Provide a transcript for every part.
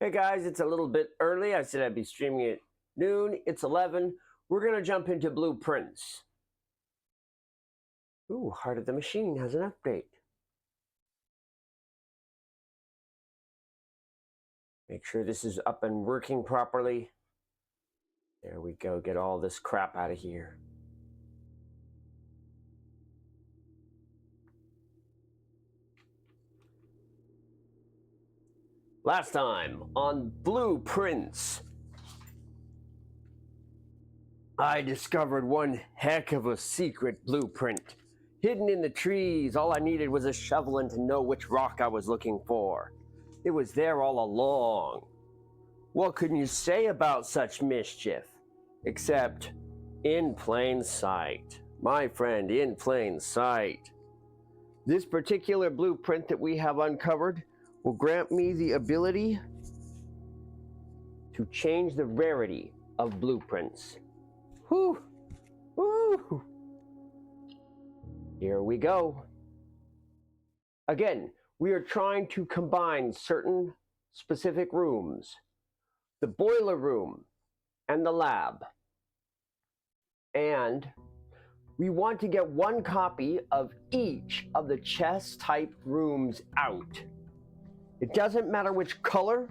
Hey guys, it's a little bit early. I said I'd be streaming at noon. It's 11. We're going to jump into blueprints. Ooh, Heart of the Machine has an update. Make sure this is up and working properly. There we go. Get all this crap out of here. Last time on blueprints, I discovered one heck of a secret blueprint. Hidden in the trees, all I needed was a shovel and to know which rock I was looking for. It was there all along. What can you say about such mischief? Except in plain sight. My friend, in plain sight. This particular blueprint that we have uncovered will grant me the ability to change the rarity of blueprints. Whew! Woo! Here we go. Again, we are trying to combine certain specific rooms. The boiler room and the lab. And we want to get one copy of each of the chest type rooms out. It doesn't matter which color,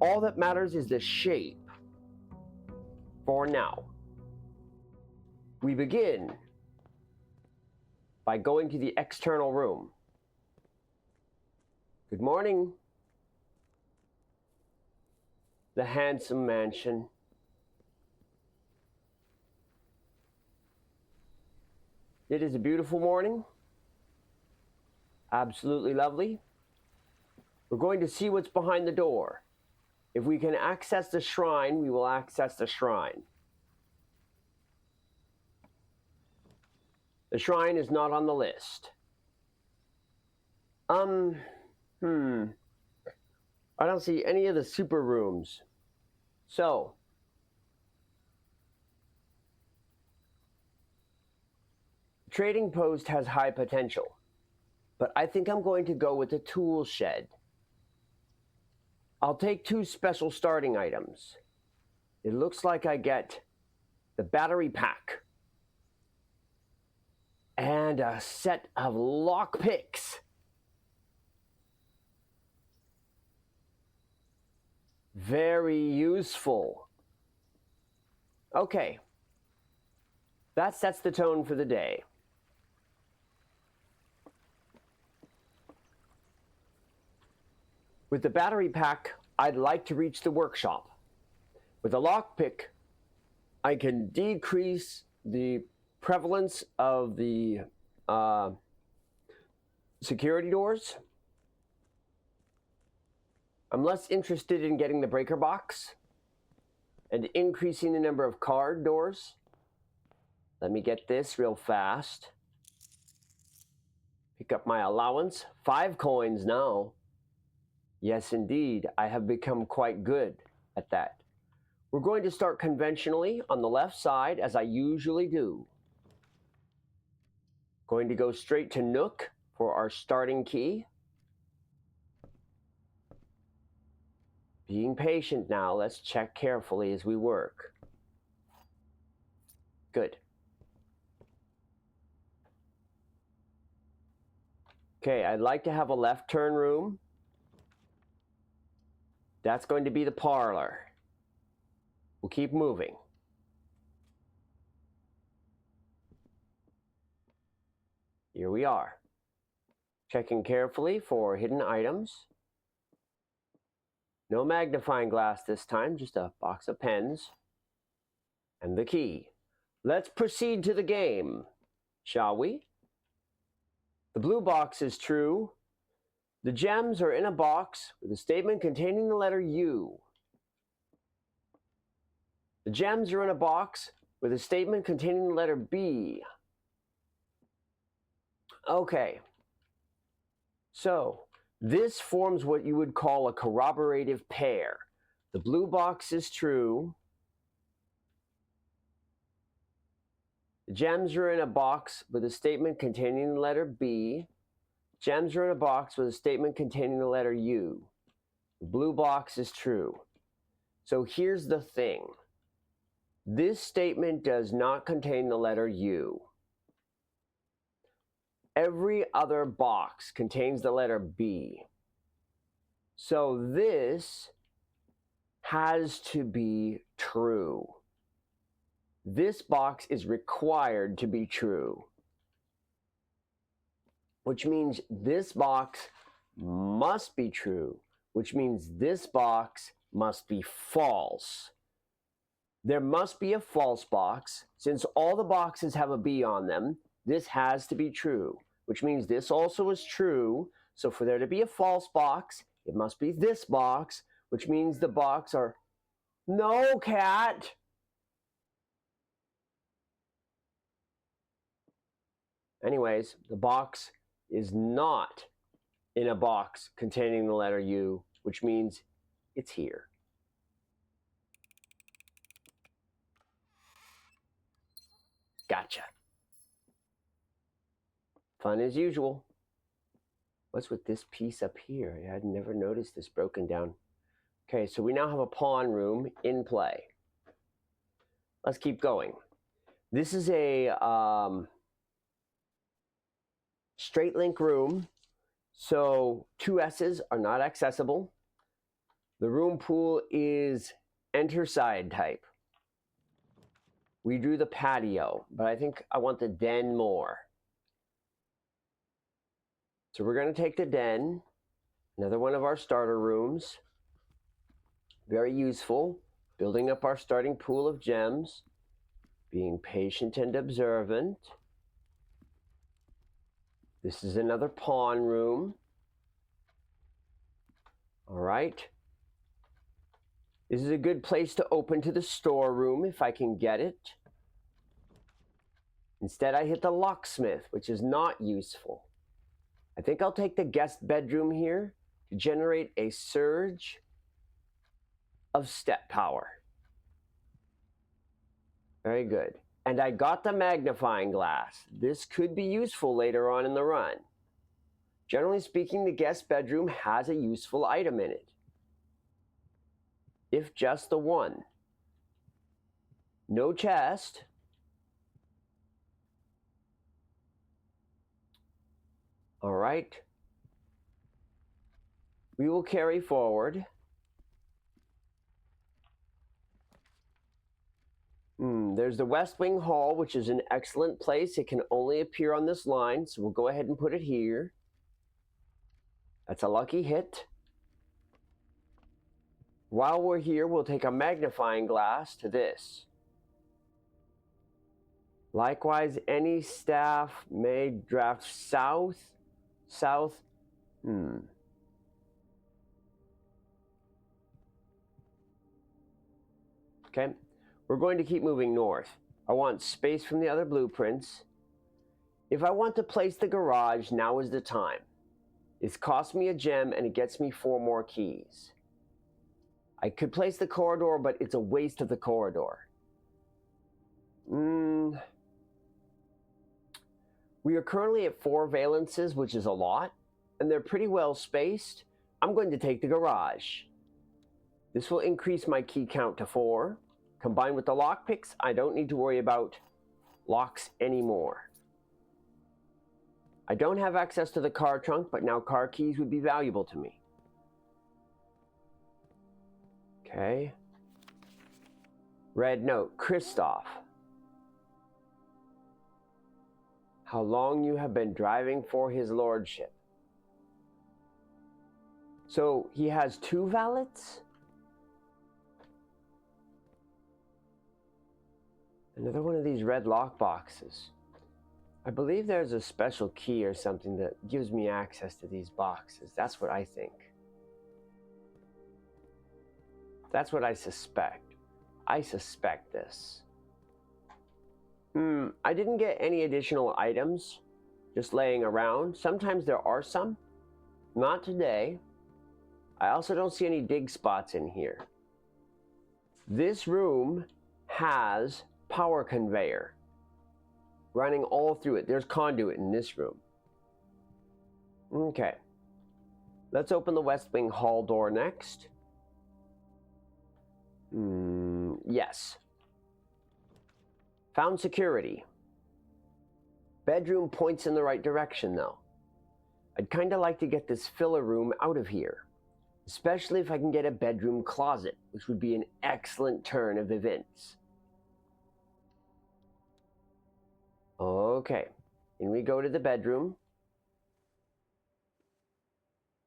all that matters is the shape. For now. We begin by going to the external room. Good morning. The handsome mansion. It is a beautiful morning. Absolutely lovely. We're going to see what's behind the door. If we can access the shrine, we will access the shrine. The shrine is not on the list. I don't see any of the super rooms. So, trading post has high potential, but I think I'm going to go with the tool shed. I'll take 2 special starting items. It looks like I get the battery pack and a set of lockpicks. Very useful. Okay. That sets the tone for the day. With the battery pack, I'd like to reach the workshop. With a lockpick, I can decrease the prevalence of the security doors. I'm less interested in getting the breaker box and increasing the number of card doors. Let me get this real fast. Pick up my allowance. 5 coins now. Yes, indeed. I have become quite good at that. We're going to start conventionally on the left side, as I usually do. Going to go straight to Nook for our starting key. Being patient now, let's check carefully as we work. Good. Okay, I'd like to have a left turn room. That's going to be the parlor. We'll keep moving. Here we are. Checking carefully for hidden items. No magnifying glass this time, just a box of pens. And the key. Let's proceed to the game, shall we? The blue box is true. The gems are in a box with a statement containing the letter U. The gems are in a box with a statement containing the letter B. Okay. So, this forms what you would call a corroborative pair. The blue box is true. The gems are in a box with a statement containing the letter B. Gems are in a box with a statement containing the letter U. The blue box is true. So here's the thing. This statement does not contain the letter U. Every other box contains the letter B. So this has to be true. This box is required to be true, which means this box must be true, which means this box must be false. There must be a false box. Since all the boxes have a B on them, this has to be true, which means this also is true. So for there to be a false box, it must be this box, which means the box are... No, cat! Anyways, the box is not in a box containing the letter U, which means it's here. Gotcha. Fun as usual. What's with this piece up here? I had never noticed this broken down. Okay, so we now have a pawn room in play. Let's keep going. This is a straight link room, so 2 S's are not accessible. The room pool is enter side type. We drew the patio, but I think I want the den more. So we're going to take the den, another one of our starter rooms. Very useful, building up our starting pool of gems, being patient and observant. This is another pawn room. All right. This is a good place to open to the storeroom if I can get it. Instead, I hit the locksmith, which is not useful. I think I'll take the guest bedroom here to generate a surge of step power. Very good. And I got the magnifying glass. This could be useful later on in the run. Generally speaking, the guest bedroom has a useful item in it, if just the one. No chest. All right. We will carry forward. There's the West Wing Hall, which is an excellent place. It can only appear on this line, so we'll go ahead and put it here. That's a lucky hit. While we're here, we'll take a magnifying glass to this. Likewise, any staff may draft south. Okay, we're going to keep moving north. I want space from the other blueprints. If I want to place the garage, now is the time. It's cost me a gem and it gets me 4 more keys. I could place the corridor, but it's a waste of the corridor. We are currently at 4 valences, which is a lot, and they're pretty well spaced. I'm going to take the garage. This will increase my key count to 4. Combined with the lockpicks, I don't need to worry about locks anymore. I don't have access to the car trunk, but now car keys would be valuable to me. Okay. Red note, Christoph. How long you have been driving for his lordship. So he has 2 valets? Another one of these red lock boxes. I believe there's a special key or something that gives me access to these boxes. That's what I think. That's what I suspect. I suspect this. I didn't get any additional items just laying around. Sometimes there are some. Not today. I also don't see any dig spots in here. This room has power conveyor running all through it. There's conduit in this room. Okay. Let's open the West Wing hall door next. Yes. Found security. Bedroom points in the right direction, though. I'd kind of like to get this filler room out of here, especially if I can get a bedroom closet, which would be an excellent turn of events. Okay, and we go to the bedroom.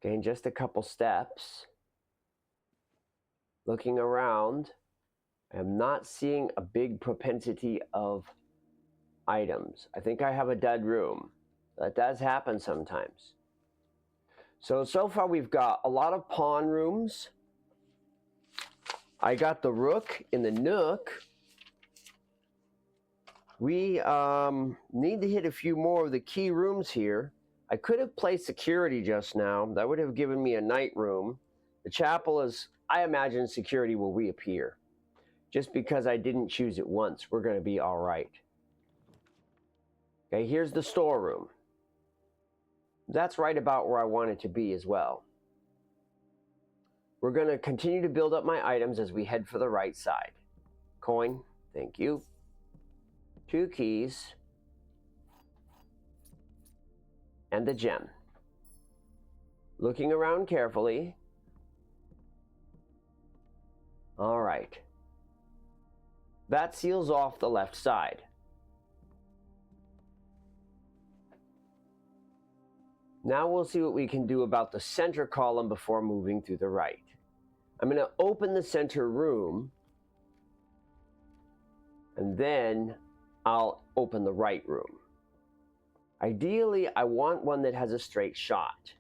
Gain just a couple steps. Looking around, I am not seeing a big propensity of items. I think I have a dead room. That does happen sometimes. So far we've got a lot of pawn rooms. I got the rook in the nook. We need to hit a few more of the key rooms here. I could have placed security just now. That would have given me a night room. The chapel is, I imagine security will reappear. Just because I didn't choose it once, we're going to be all right. Okay, here's the storeroom. That's right about where I want it to be as well. We're going to continue to build up my items as we head for the right side. Coin, thank you. 2 keys. And the gem. Looking around carefully. All right. That seals off the left side. Now we'll see what we can do about the center column before moving through the right. I'm going to open the center room, and then I'll open the right room. Ideally, I want one that has a straight shot.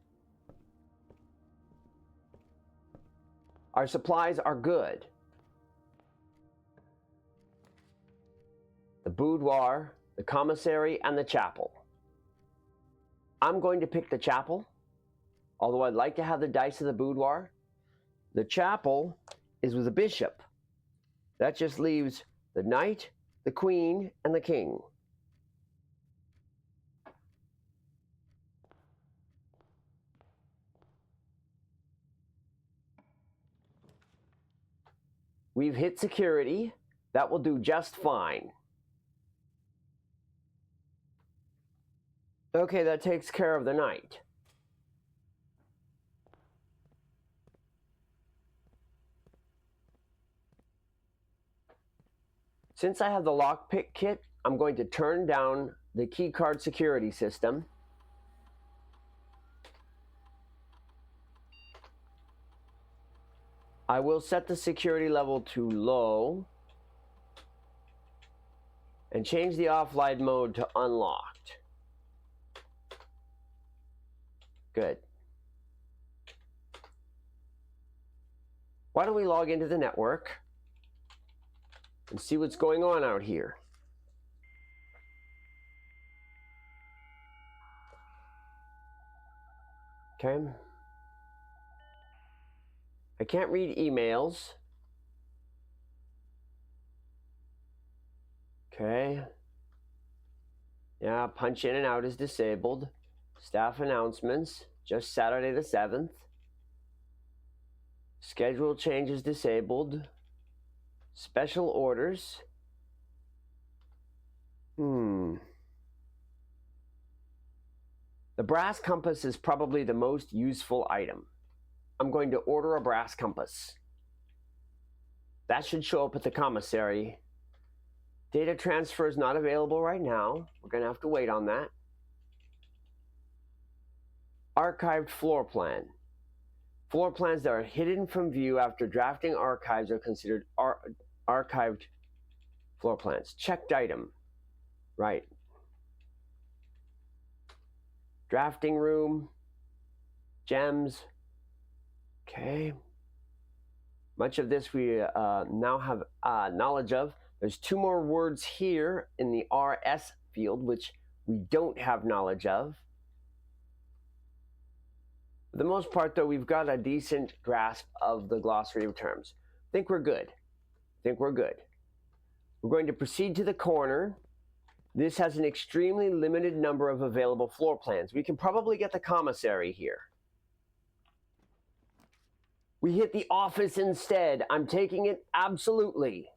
Our supplies are good. The boudoir, the commissary, and the chapel. I'm going to pick the chapel, although I'd like to have the dice of the boudoir. The chapel is with the bishop. That just leaves the knight, the queen, and the king. We've hit security. That will do just fine. Okay, that takes care of the knight. Since I have the lockpick kit, I'm going to turn down the keycard security system. I will set the security level to low and change the offline mode to unlocked. Good. Why don't we log into the network and see what's going on out here? Okay. I can't read emails. Okay. Yeah, punch in and out is disabled. Staff announcements, just Saturday the 7th. Schedule changes disabled. Special orders. The brass compass is probably the most useful item. I'm going to order a brass compass. That should show up at the commissary. Data transfer is not available right now. We're going to have to wait on that. Archived floor plan. Floor plans that are hidden from view after drafting archives are considered archived floor plans. Checked item. Right. Drafting room. Gems. Okay. Much of this we now have knowledge of. There's 2 more words here in the RS field, which we don't have knowledge of. For the most part, though, we've got a decent grasp of the glossary of terms. I think we're good. We're going to proceed to the corner. This has an extremely limited number of available floor plans. We can probably get the commissary here. We hit the office instead. I'm taking it absolutely.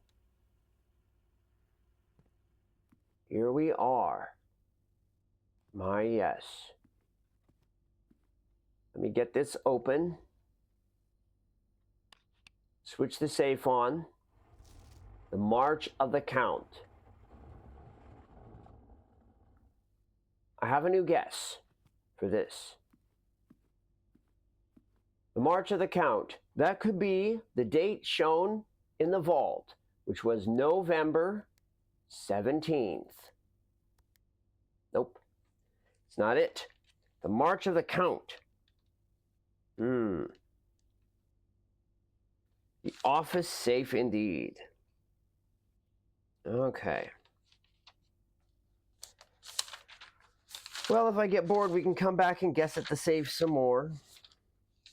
Here we are. My yes. Let me get this open. Switch the safe on. The March of the Count. I have a new guess for this. The March of the Count. That could be the date shown in the vault, which was November 17th. Nope. It's not it. The March of the Count. The office safe indeed. Okay. Well, if I get bored, we can come back and guess at the safe some more.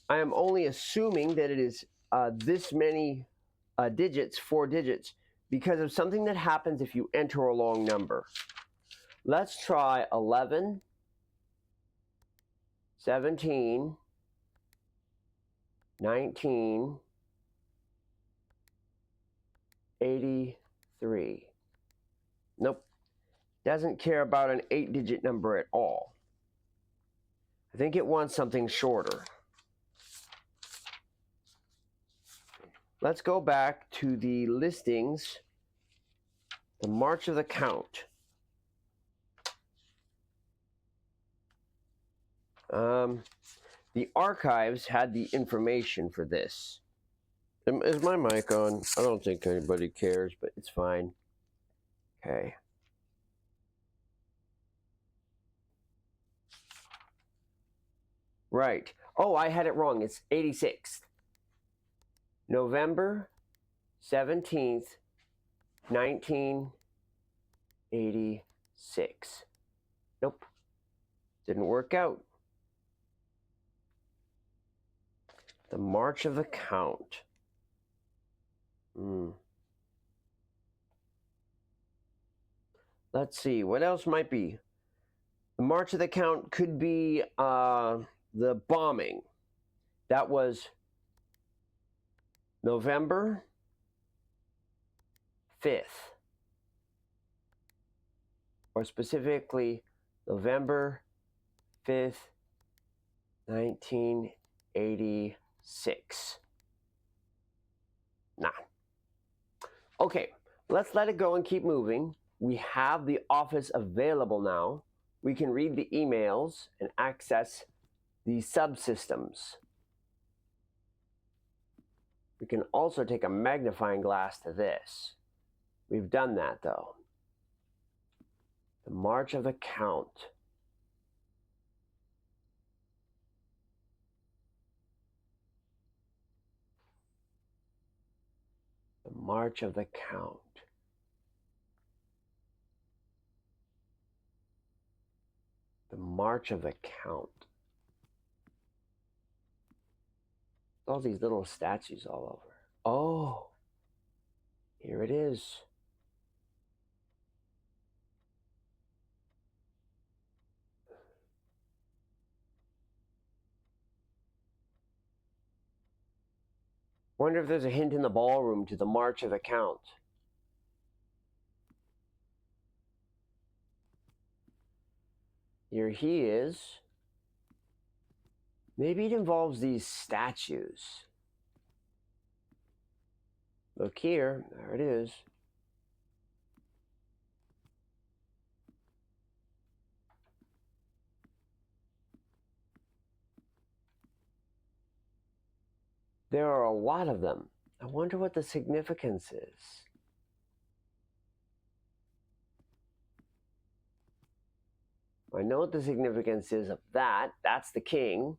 I am only assuming that it is this many digits, 4 digits, because of something that happens if you enter a long number. Let's try 11, 17, 19, 83. Nope. Doesn't care about an 8-digit number at all. I think it wants something shorter. Let's go back to the listings. The March of the Count. The archives had the information for this. Is my mic on? I don't think anybody cares, but it's fine. Okay. Right. Oh, I had it wrong. It's 86th. November 17th, 1986. Nope. Didn't work out. The March of the Count. Let's see. What else might be? The March of the Count could be the bombing. That was November 5th. Or specifically, November 5th, 1986. Nah. Okay, let's let it go and keep moving. We have the office available now. We can read the emails and access the subsystems. We can also take a magnifying glass to this. We've done that though. The March of the Count. The March of the Count. The March of the Count. All these little statues all over. Oh, here it is. Wonder if there's a hint in the ballroom to the March of the Count. Here he is. Maybe it involves these statues. Look here, there it is. There are a lot of them. I wonder what the significance is. I know what the significance is of that. That's the king.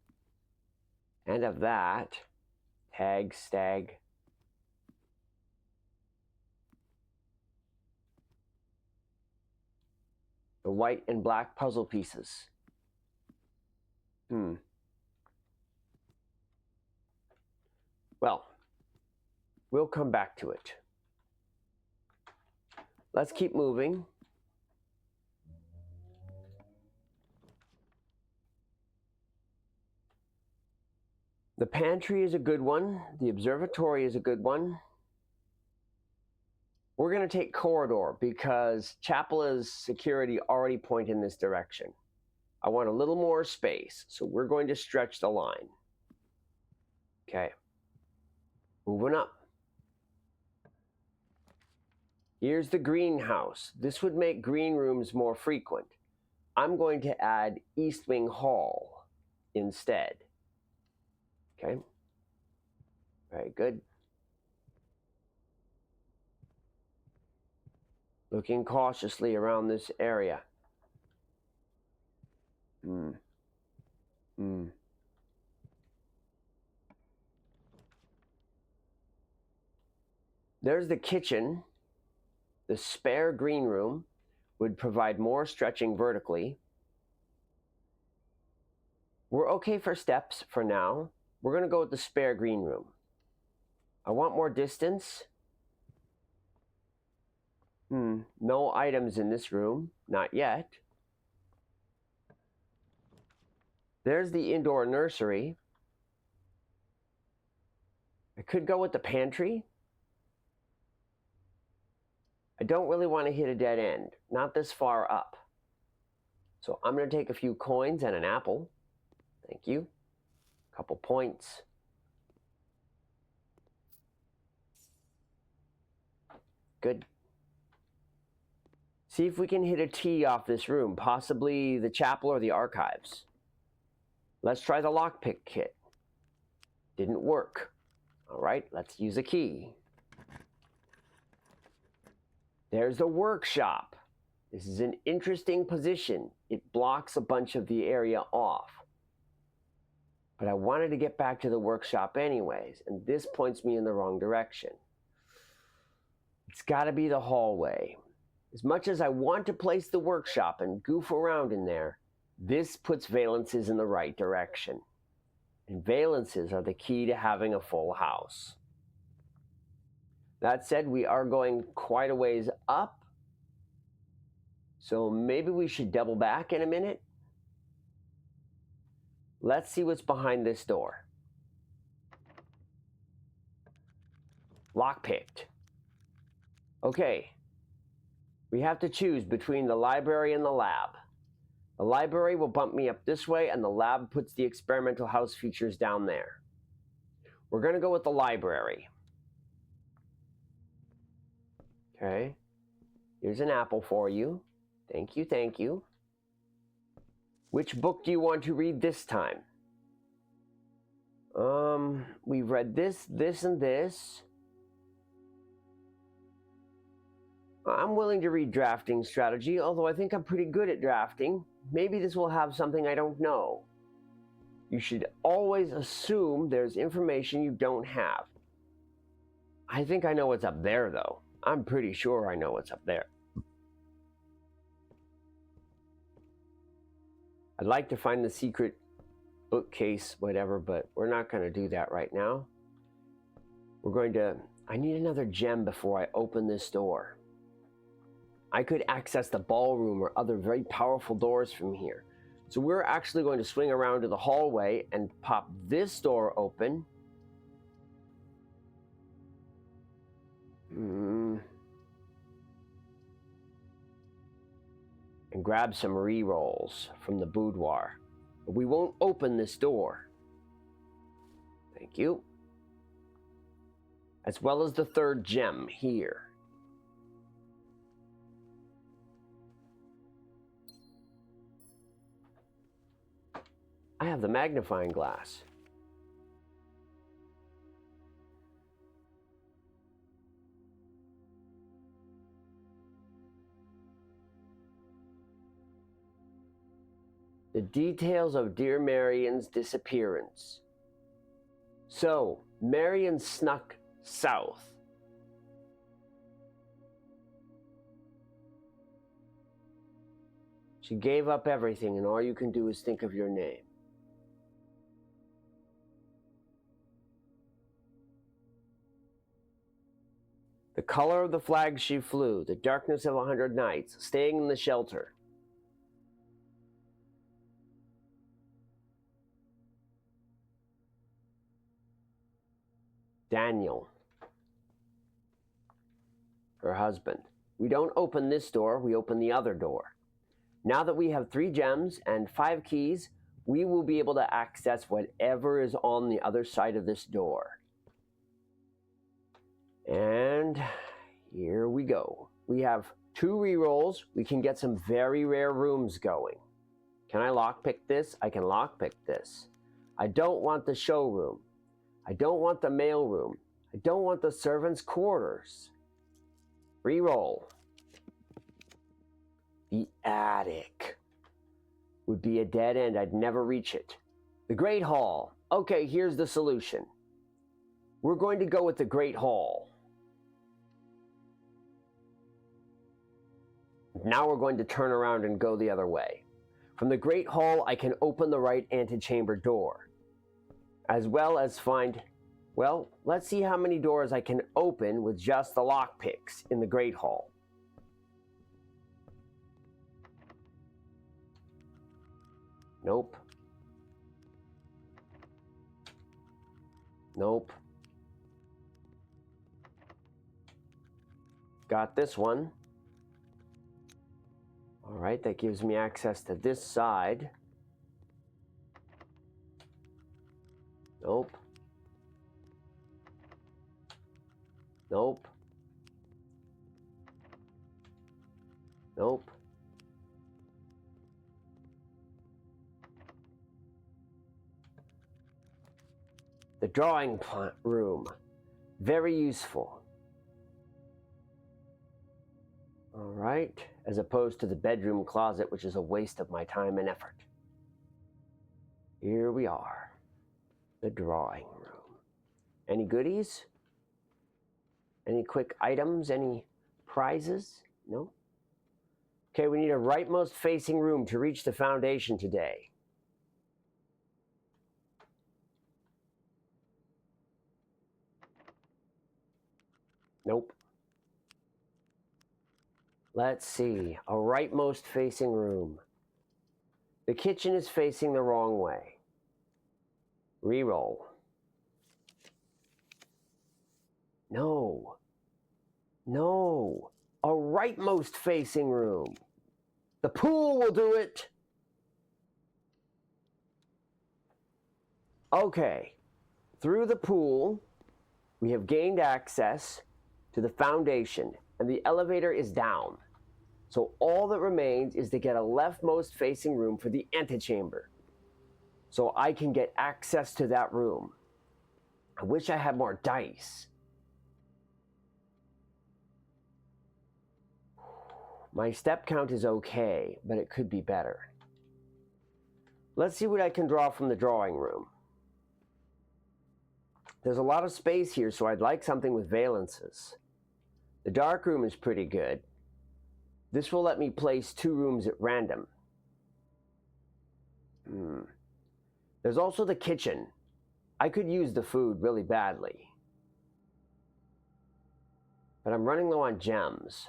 And of that, tag, stag. The white and black puzzle pieces. Well, we'll come back to it. Let's keep moving. The pantry is a good one. The observatory is a good one. We're going to take corridor because Chapela's security already point in this direction. I want a little more space, so we're going to stretch the line. Okay. Moving up. Here's the greenhouse. This would make green rooms more frequent. I'm going to add East Wing Hall instead. Okay. Very good. Looking cautiously around this area. There's the kitchen. The spare green room would provide more stretching vertically. We're okay for steps for now. We're going to go with the spare green room. I want more distance. No items in this room. Not yet. There's the indoor nursery. I could go with the pantry. I don't really want to hit a dead end. Not this far up. So I'm going to take a few coins and an apple. Thank you. A couple points. Good. See if we can hit a T off this room, possibly the chapel or the archives. Let's try the lockpick kit. Didn't work. All right, let's use a key. There's the workshop. This is an interesting position. It blocks a bunch of the area off. But I wanted to get back to the workshop anyways, and this points me in the wrong direction. It's got to be the hallway. As much as I want to place the workshop and goof around in there, this puts valences in the right direction. And valences are the key to having a full house. That said, we are going quite a ways up, so maybe we should double back in a minute. Let's see what's behind this door. Lockpicked. Okay. We have to choose between the library and the lab. The library will bump me up this way, and the lab puts the experimental house features down there. We're going to go with the library. Okay. Here's an apple for you. Thank you, thank you. Which book do you want to read this time? We've read this, this, and this. I'm willing to read drafting strategy, although I think I'm pretty good at drafting. Maybe this will have something I don't know. You should always assume there's information you don't have. I think I know what's up there, though. I'm pretty sure I know what's up there. I'd like to find the secret bookcase, whatever, but we're not going to do that right now. I need another gem before I open this door. I could access the ballroom or other very powerful doors from here. So we're actually going to swing around to the hallway and pop this door open. And grab some re-rolls from the boudoir. But we won't open this door. Thank you. As well as the third gem here. I have the magnifying glass. The details of dear Marion's disappearance. So, Marion snuck south. She gave up everything, and all you can do is think of your name. The color of the flag she flew, the darkness of 100 nights, staying in the shelter. Daniel, her husband. We don't open this door, we open the other door. Now that we have 3 gems and 5 keys, we will be able to access whatever is on the other side of this door. And here we go. We have 2 rerolls. We can get some very rare rooms going. Can I lockpick this? I can lockpick this. I don't want the showroom. I don't want the mailroom. I don't want the servants' quarters. Reroll. The attic would be a dead end. I'd never reach it. The Great Hall. Okay, here's the solution. We're going to go with the Great Hall. Now we're going to turn around and go the other way. From the Great Hall, I can open the right antechamber door, as well as find, well, let's see how many doors I can open with just the lockpicks in the Great Hall. Nope. Nope. Got this one. All right, that gives me access to this side. Nope. Nope. Nope. The drawing room. Very useful. All right, as opposed to the bedroom closet, which is a waste of my time and effort. Here we are, the drawing room. Any goodies? Any quick items? Any prizes? No? Okay, we need a rightmost facing room to reach the foundation today. Nope. Let's see, a rightmost facing room. The kitchen is facing the wrong way. Reroll. No. No. A rightmost facing room. The pool will do it. Okay. Through the pool, we have gained access to the foundation, and the elevator is down. So all that remains is to get a leftmost facing room for the antechamber, so I can get access to that room. I wish I had more dice. My step count is okay, but it could be better. Let's see what I can draw from the drawing room. There's a lot of space here, so I'd like something with valences. The dark room is pretty good. This will let me place 2 rooms at random. There's also the kitchen. I could use the food really badly, but I'm running low on gems.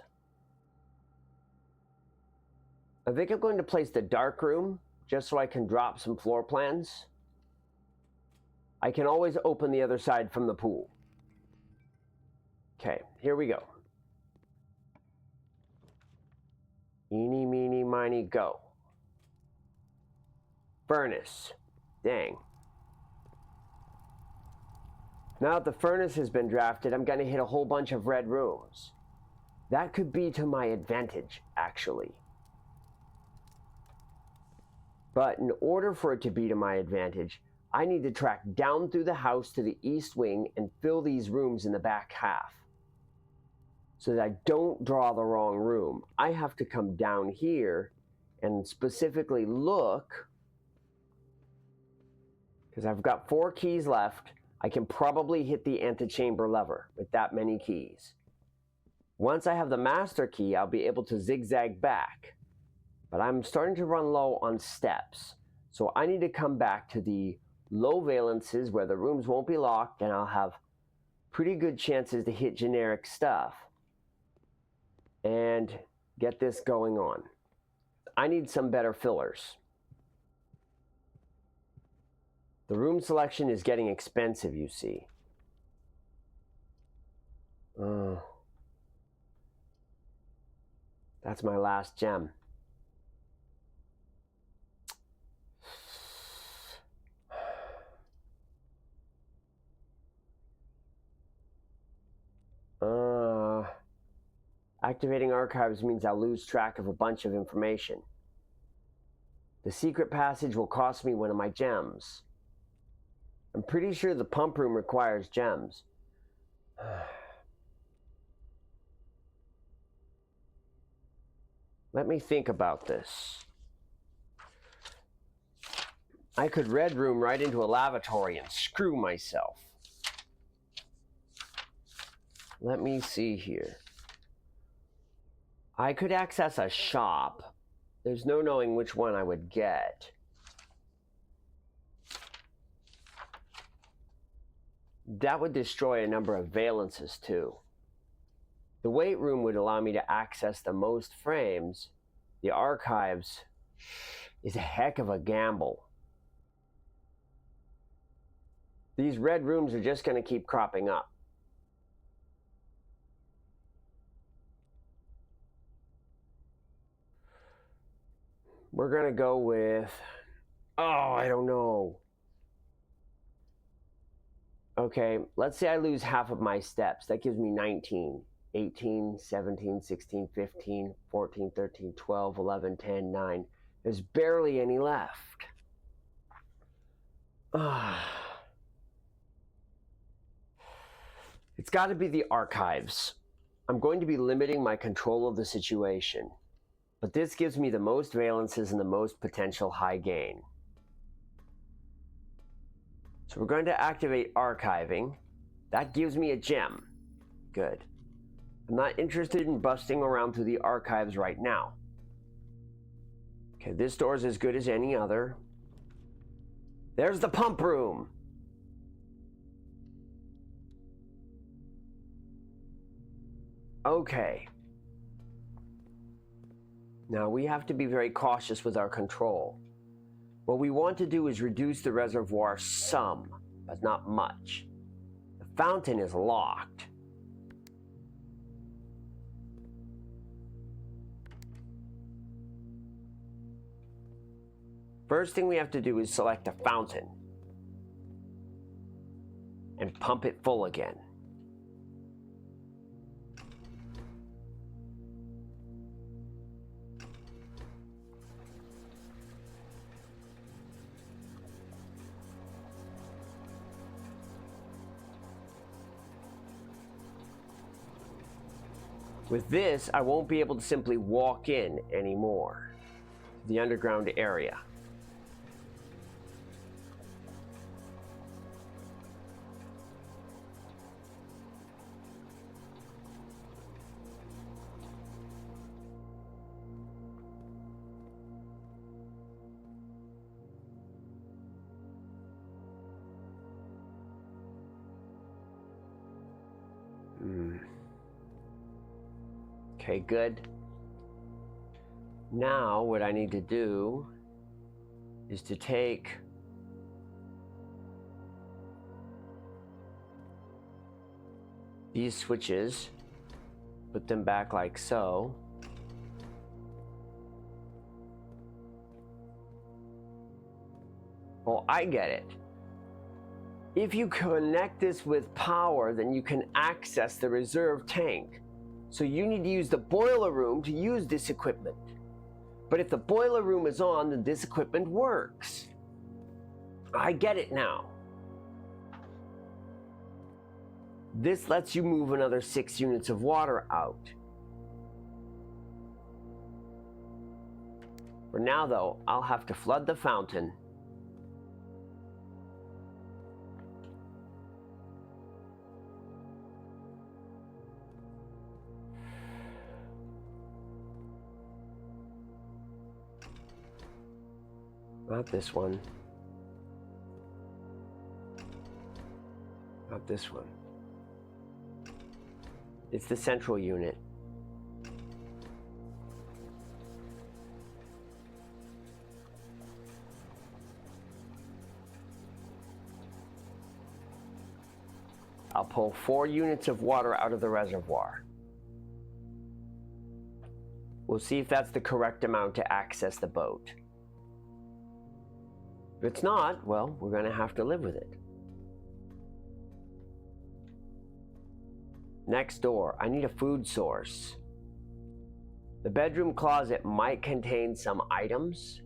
I think I'm going to place the dark room just so I can drop some floor plans. I can always open the other side from the pool. Okay, here we go. Eeny, meeny, miny, go. Furnace. Dang. Now that the furnace has been drafted, I'm going to hit a whole bunch of red rooms. That could be to my advantage, actually. But in order for it to be to my advantage, I need to track down through the house to the east wing and fill these rooms in the back half, so that I don't draw the wrong room. I have to come down here and specifically look, because I've got 4 keys left. I can probably hit the antechamber lever with that many keys. Once I have the master key, I'll be able to zigzag back. But I'm starting to run low on steps, so I need to come back to the low valences where the rooms won't be locked, and I'll have pretty good chances to hit generic stuff and get this going on. I need some better fillers. The room selection is getting expensive, you see. Oh. That's my last gem. Activating archives means I'll lose track of a bunch of information. The secret passage will cost me one of my gems. I'm pretty sure the pump room requires gems. Let me think about this. I could red room right into a lavatory and screw myself. Let me see here. I could access a shop. There's no knowing which one I would get. That would destroy a number of valences too. The weight room would allow me to access the most frames. The archives is a heck of a gamble. These red rooms are just going to keep cropping up. We're going to go with, I don't know. Okay, let's say I lose half of my steps. That gives me 19, 18, 17, 16, 15, 14, 13, 12, 11, 10, 9. There's barely any left. It's got to be the archives. I'm going to be limiting my control of the situation, but this gives me the most valences and the most potential high gain. So we're going to activate archiving. That gives me a gem. Good. I'm not interested in busting around through the archives right now. Okay, this door's as good as any other. There's the pump room. Okay. Now we have to be very cautious with our control. What we want to do is reduce the reservoir some, but not much. The fountain is locked. First thing we have to do is select a fountain and pump it full again. With this, I won't be able to simply walk in anymore to the underground area. Okay, good. Now what I need to do is to take these switches, put them back like so. Oh, I get it. If you connect this with power, then you can access the reserve tank. So you need to use the boiler room to use this equipment. But if the boiler room is on, then this equipment works. I get it now. This lets you move another 6 units of water out. For now, though, I'll have to flood the fountain. Not this one. Not this one. It's the central unit. I'll pull 4 units of water out of the reservoir. We'll see if that's the correct amount to access the boat. If it's not, well, we're going to have to live with it. Next door, I need a food source. The bedroom closet might contain some items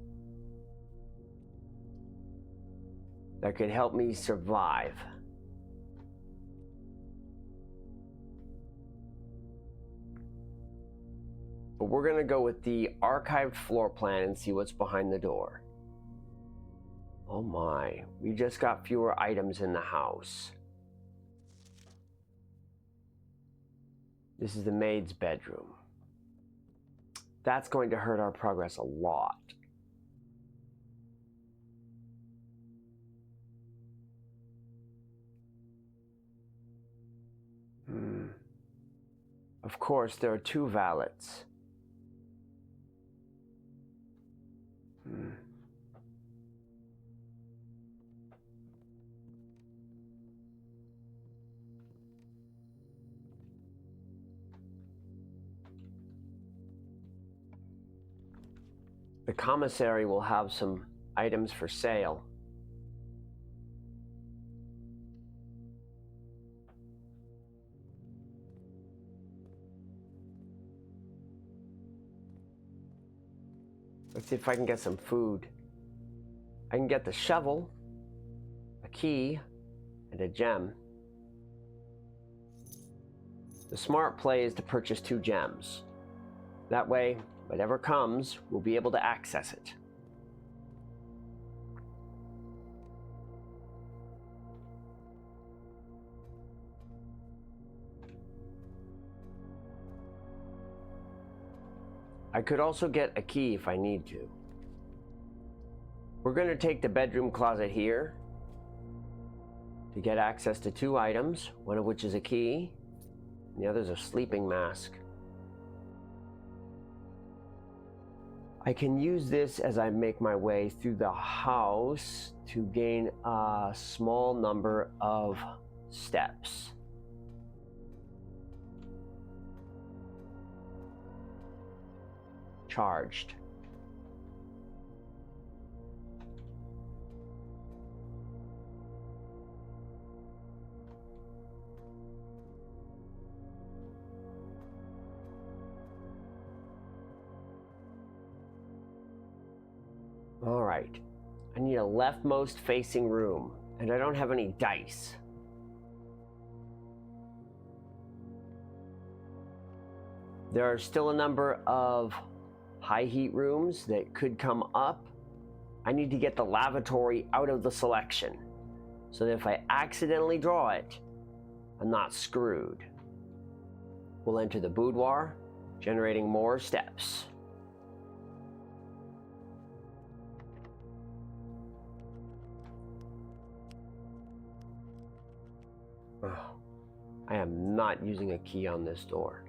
that could help me survive. But we're going to go with the archived floor plan and see what's behind the door. Oh my, we just got fewer items in the house. This is the maid's bedroom. That's going to hurt our progress a lot. Of course, there are 2 valets. The commissary will have some items for sale. Let's see if I can get some food. I can get the shovel, a key, and a gem. The smart play is to purchase 2 gems. That way, whatever comes, we'll be able to access it. I could also get a key if I need to. We're going to take the bedroom closet here to get access to 2 items, one of which is a key, and the other is a sleeping mask. I can use this as I make my way through the house to gain a small number of steps. Charged. All right, I need a leftmost facing room, and I don't have any dice. There are still a number of high heat rooms that could come up. I need to get the lavatory out of the selection, so that if I accidentally draw it, I'm not screwed. We'll enter the boudoir, generating more steps. Oh, I am not using a key on this door.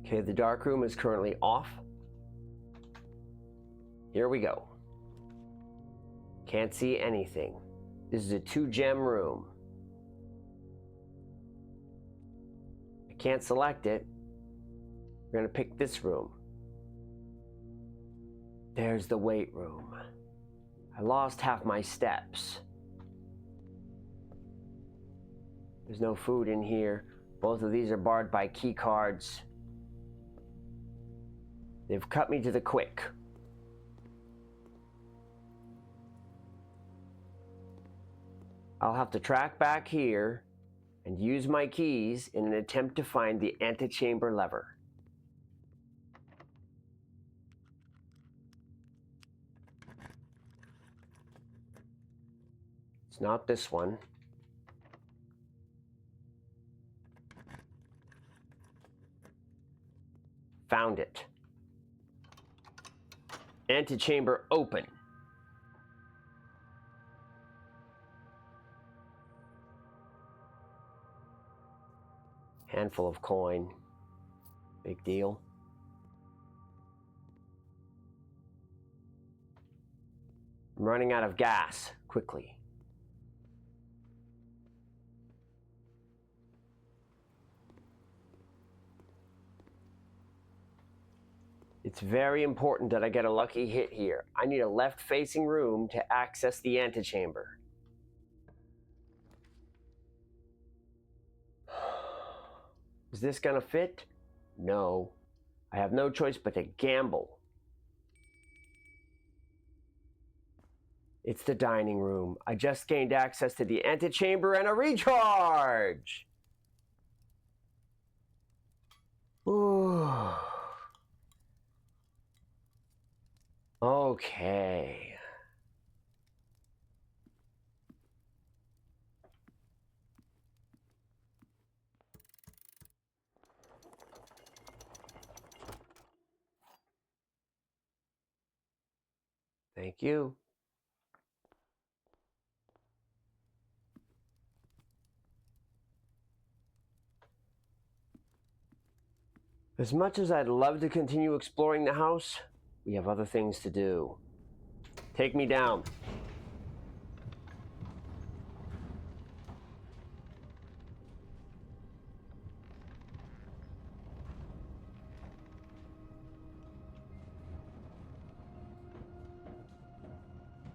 Okay, the dark room is currently off. Here we go. Can't see anything. This is a 2-gem room. I can't select it. We're gonna pick this room. There's the weight room. I lost half my steps. There's no food in here. Both of these are barred by key cards. They've cut me to the quick. I'll have to track back here and use my keys in an attempt to find the antechamber lever. It's not this one. Found it. Antechamber open. Handful of coin. Big deal. I'm running out of gas. Quickly. It's very important that I get a lucky hit here. I need a left-facing room to access the antechamber. Is this gonna fit? No. I have no choice but to gamble. It's the dining room. I just gained access to the antechamber and a recharge! Ooh. Okay. Thank you. As much as I'd love to continue exploring the house, we have other things to do. Take me down.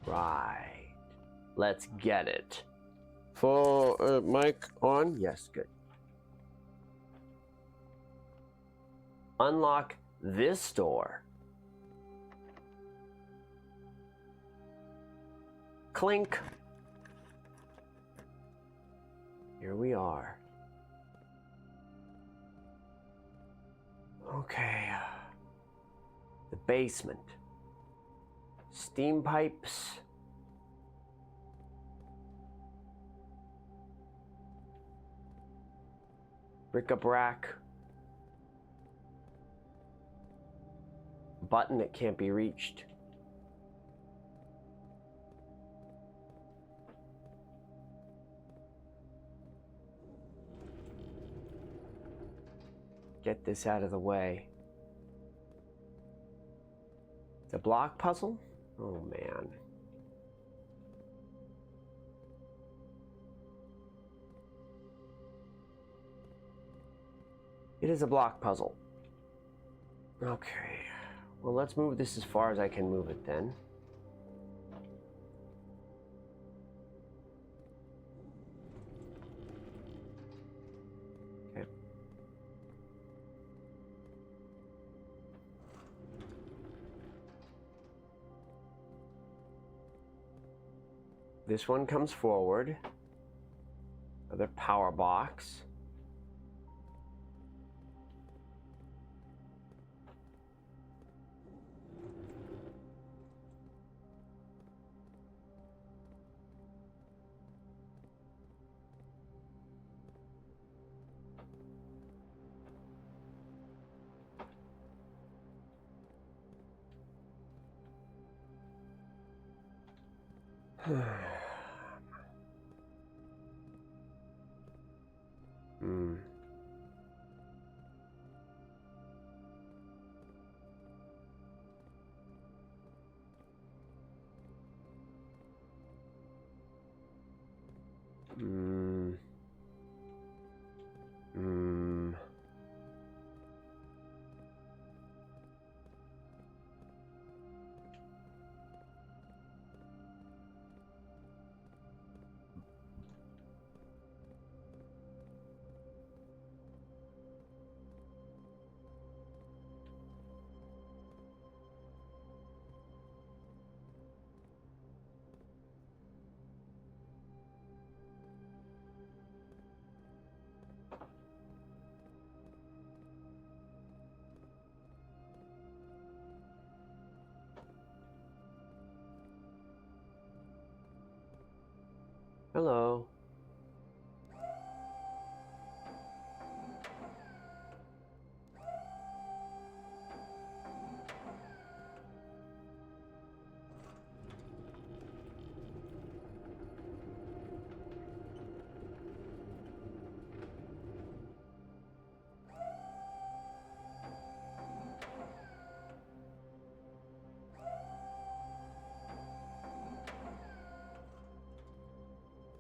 Right. Let's get it. Full mic on? Yes, good. Unlock this door. Clink. Here we are. Okay. The basement. Steam pipes. Bric-a-brac. Button that can't be reached. Get this out of the way. It's a block puzzle? Oh man. It is a block puzzle. Okay. Well, let's move this as far as I can move it then. Okay. This one comes forward. Another power box. Hmm. Hmm. Hmm. Hello.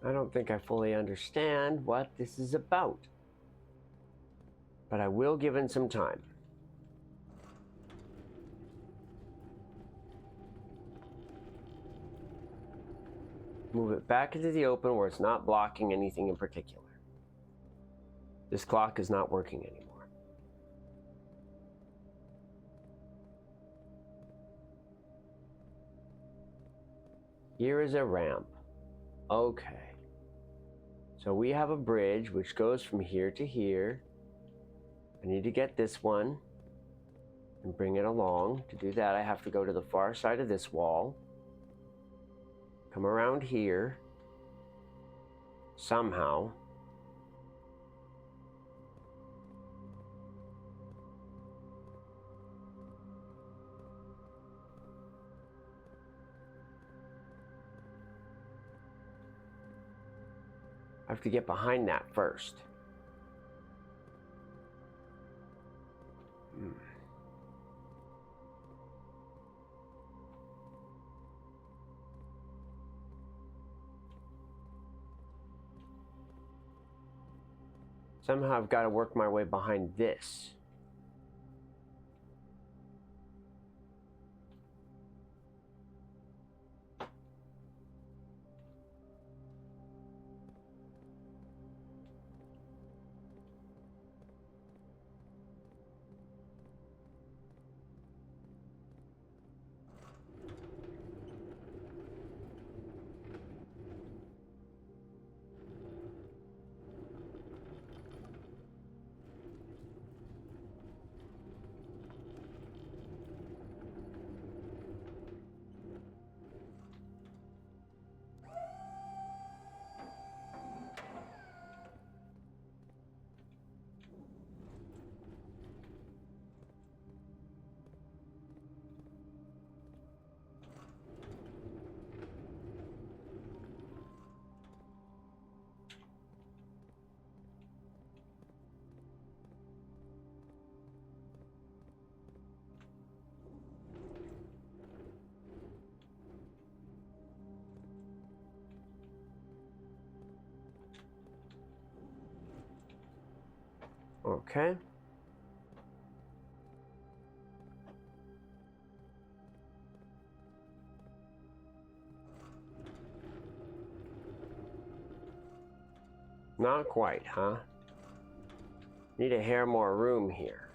I don't think I fully understand what this is about, but I will give it some time. Move it back into the open where it's not blocking anything in particular. This clock is not working anymore. Here is a ramp. Okay. So we have a bridge which goes from here to here. I need to get this one and bring it along. To do that, I have to go to the far side of this wall. Come around here. Somehow. I have to get behind that first. Somehow I've got to work my way behind this. Okay. Not quite, huh? Need a hair more room here.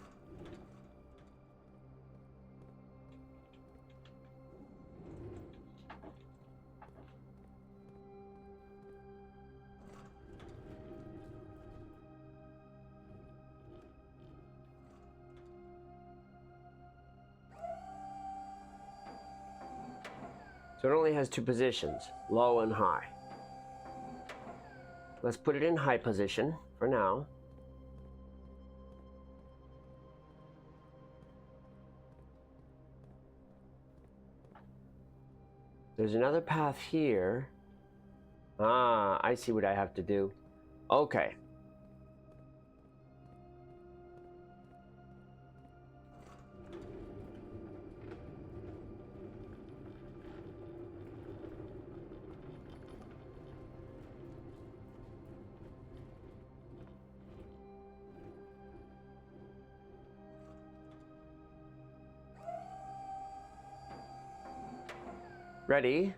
So it only has two positions, low and high. Let's put it in high position for now. There's another path here. Ah, I see what I have to do. Okay. Ready?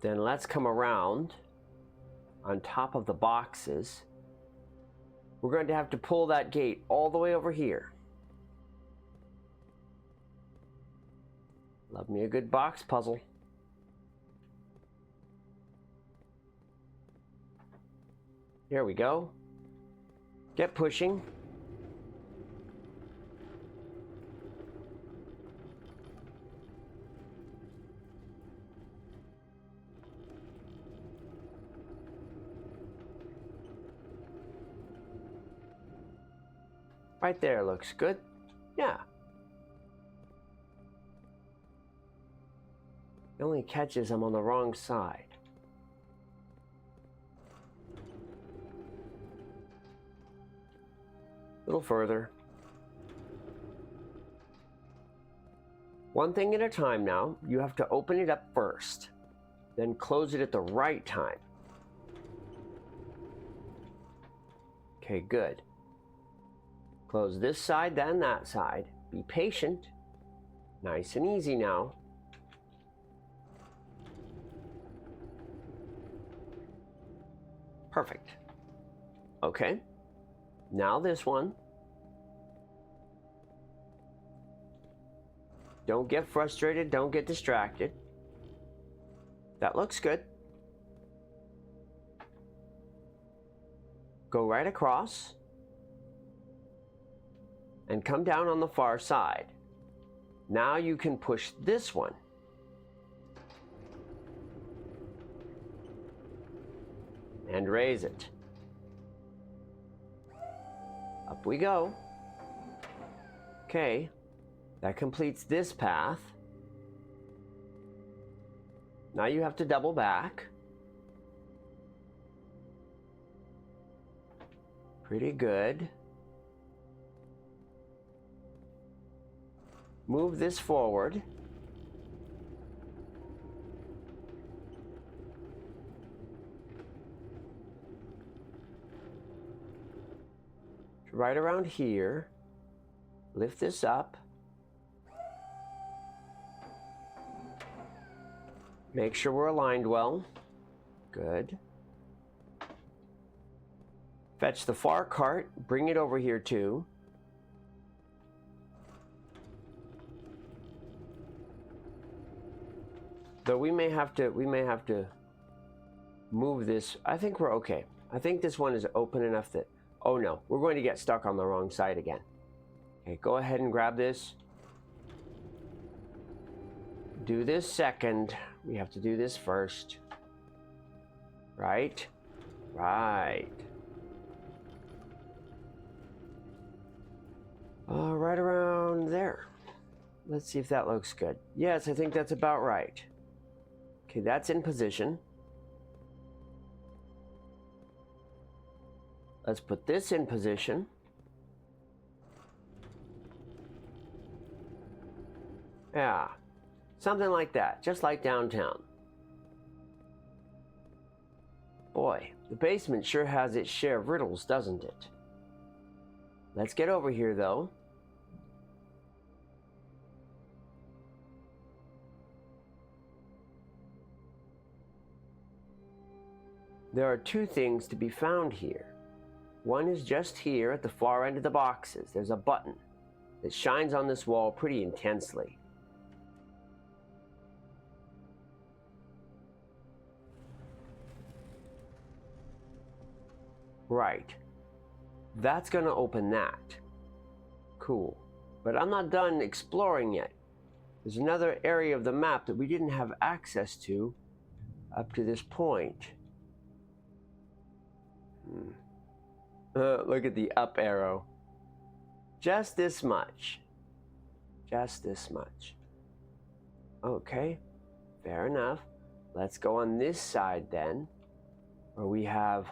Then let's come around on top of the boxes. We're going to have to pull that gate all the way over here. Love me a good box puzzle. Here we go. Get pushing. Right there looks good. Yeah. The only catch is I'm on the wrong side. A little further. One thing at a time now. You have to open it up first, then close it at the right time. Okay, good. Close this side, then that side. Be patient. Nice and easy now. Perfect. Okay. Now this one. Don't get frustrated. Don't get distracted. That looks good. Go right across. And come down on the far side. Now you can push this one. And raise it. Up we go. Okay. That completes this path. Now you have to double back. Pretty good. Move this forward. Right around here. Lift this up. Make sure we're aligned well. Good. Fetch the far cart, bring it over here too. Though we may have to move this. I think we're okay. I think this one is open enough that, oh no, we're going to get stuck on the wrong side again. Okay, go ahead and grab this. Do this second. We have to do this first. Right? Right. Right around there. Let's see if that looks good. Yes, I think that's about right. Okay, that's in position. Let's put this in position. Yeah, something like that, just like downtown. Boy, the basement sure has its share of riddles, doesn't it? Let's get over here, though. There are two things to be found here. One is just here at the far end of the boxes. There's a button that shines on this wall pretty intensely. Right. That's going to open that. Cool. But I'm not done exploring yet. There's another area of the map that we didn't have access to up to this point. Look at the up arrow. Just this much. Just this much. Okay. Fair enough. Let's go on this side then, where we have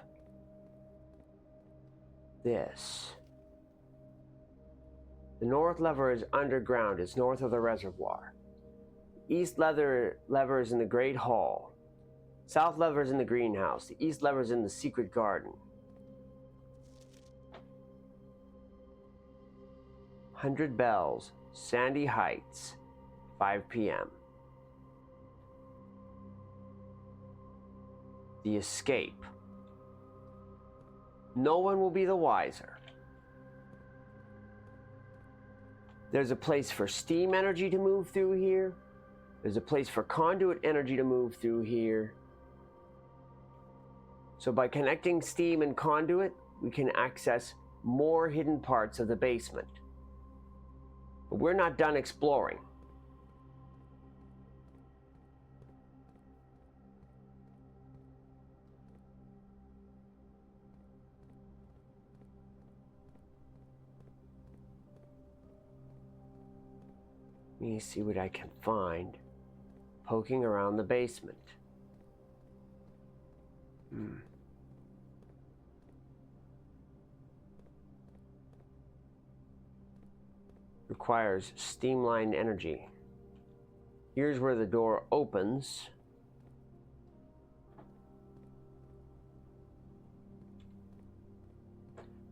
this. The north lever is underground. It's north of the reservoir. East lever is in the Great Hall. South lever is in the greenhouse. The east lever is in the secret garden. 100 Bells, Sandy Heights, 5 p.m. The escape. No one will be the wiser. There's a place for steam energy to move through here. There's a place for conduit energy to move through here. So by connecting steam and conduit, we can access more hidden parts of the basement. But we're not done exploring. Let me see what I can find poking around the basement. Requires steam line energy. Here's where the door opens.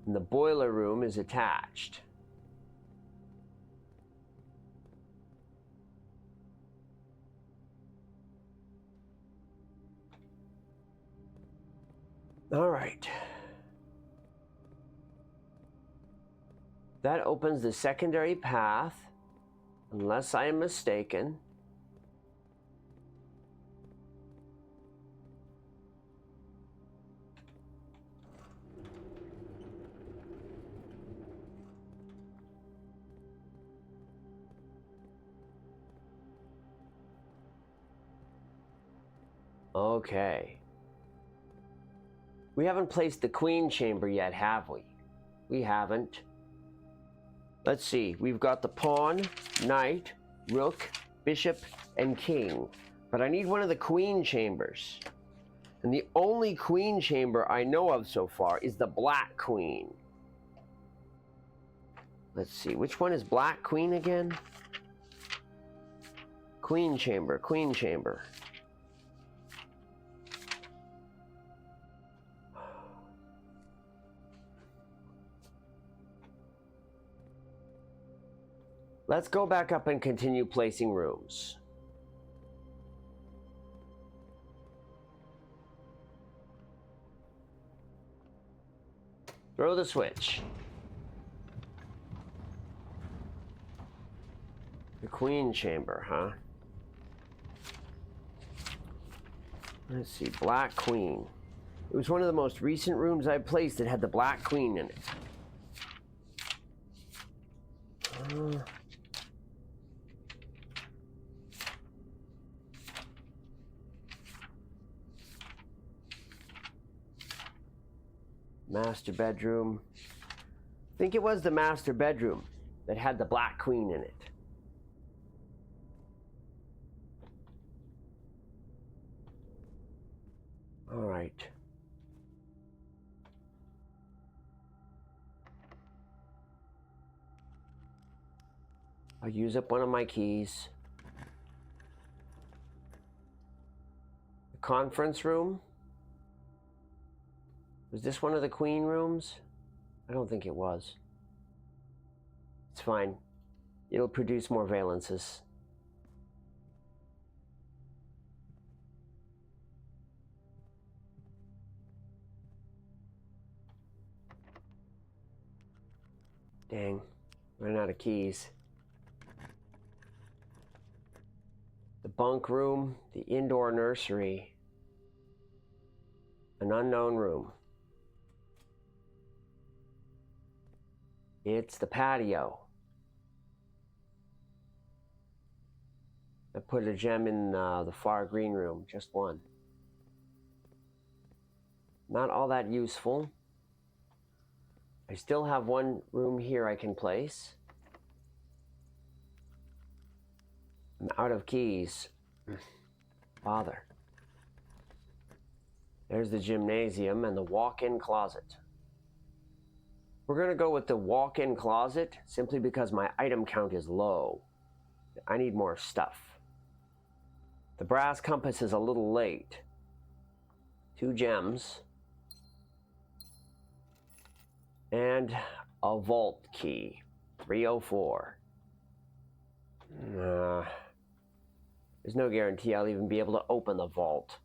And the boiler room is attached. All right. That opens the secondary path, unless I am mistaken. Okay. We haven't placed the queen chamber yet, have we? We haven't. Let's see. We've got the pawn, knight, rook, bishop, and king. But I need one of the queen chambers. And the only queen chamber I know of so far is the black queen. Let's see. Which one is black queen again? Queen chamber, queen chamber. Let's go back up and continue placing rooms. Throw the switch. The queen chamber, huh? Let's see, black queen. It was one of the most recent rooms I placed that had the black queen in it. Master bedroom. I think it was the master bedroom that had the black queen in it. All right. I'll use up one of my keys. The conference room. Was this one of the queen rooms? I don't think it was. It's fine. It'll produce more valences. Dang, ran out of keys. The bunk room, the indoor nursery, an unknown room. It's the patio. I put a gem in the far green room, just one. Not all that useful. I still have one room here I can place. I'm out of keys. Bother. There's the gymnasium and the walk-in closet. We're going to go with the walk-in closet simply because my item count is low. I need more stuff. The brass compass is a little late. 2 gems. And a vault key. 304. There's no guarantee I'll even be able to open the vault.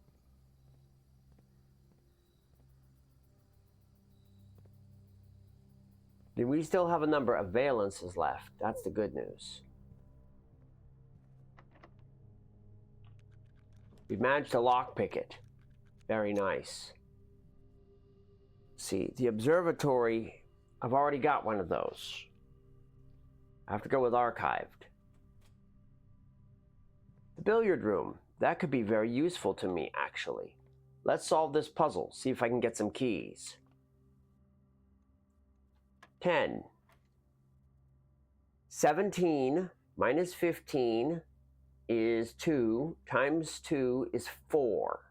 We still have a number of valences left. That's the good news. We've managed to lockpick it. Very nice. See, the observatory, I've already got one of those. I have to go with archived. The billiard room, that could be very useful to me, actually. Let's solve this puzzle, see if I can get some keys. 10. 17 minus 15 is 2, times 2 is 4.